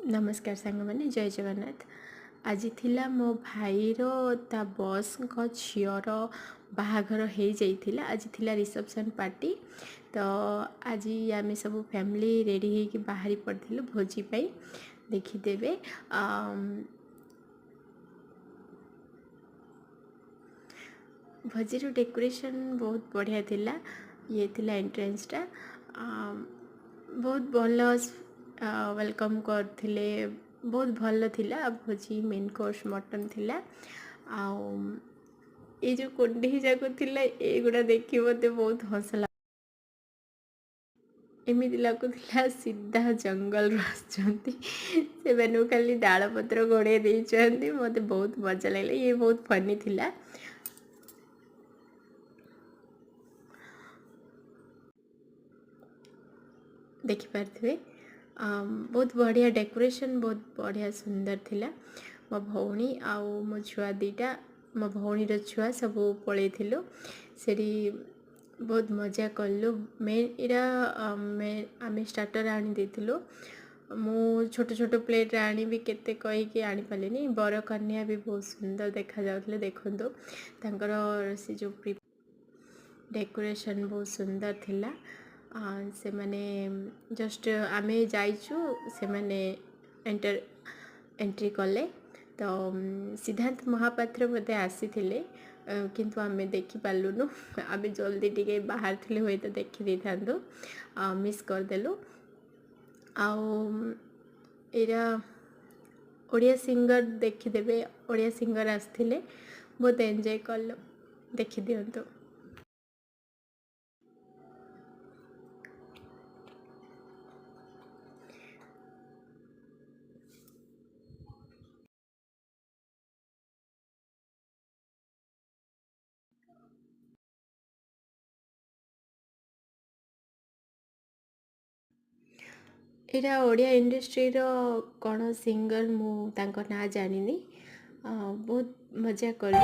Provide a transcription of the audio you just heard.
नमस्कार सांग मैंने जय जगन्नाथ। आज थिला मो भाईर ता बस झीर बाहाघर हो जाइथिला। आज थिला रिसेप्शन पार्टी। तो आज आम सब फैमिली रेडी होकर बाहरी पड़थिलु भोजी पाई। देखिदेवे भोजीर डेकोरेशन बहुत बढ़िया थिला। ये थिला एंट्रेंसटा बहुत भल वेलकम करथिले। बहुत भल थिला भोजी। मेन कोर्स मटन थिला। ये जो कुंडी जाक थिला एगुड़ा देखी मते बहुत हस ला। एमिति लगुला सीधा जंगल आसुचंती से खाली डाल पत्र घोड़े देइचंती। मते बहुत मजा लागला। ये बहुत फनी थिला। देखिपारे बहुत बढ़िया डेकोरेशन बहुत बढ़िया सुंदर थिला। मो भौणी आउ मो छुआ दीटा मो भौणीर छुआ सब पलैथिलु सेठी बहुत मजा कलु। मेन इरा आम स्टार्टर आनी देथिलु। मु छोट छोट प्लेट आनी भी केते कहीकि आनी पालिनी। बर कन्या भी बहुत सुंदर देखा जाउथले। देखंतु तांकर से जो डेकोरेशन बहुत सुंदर थिला। से माने जस्ट आमे जाइचु से माने एंट्री कले। तो सिद्धांत महापात्र बोधे आसी थिले किंतु आमे देखि पालुनु। आमे जल्दी टिके बाहर थिले होय तो देखि दै थांदो। मिस कर देलु। एरा ओडिया सिंगर देखिदेवे। ओडिया सिंगर आसथिले बहुत एंजॉय कलु। देखि दियंतु। एटा ओडिया इंडस्ट्री रो कौन सिंगर मु तांको ना जानिनी। बहुत मजा कलु।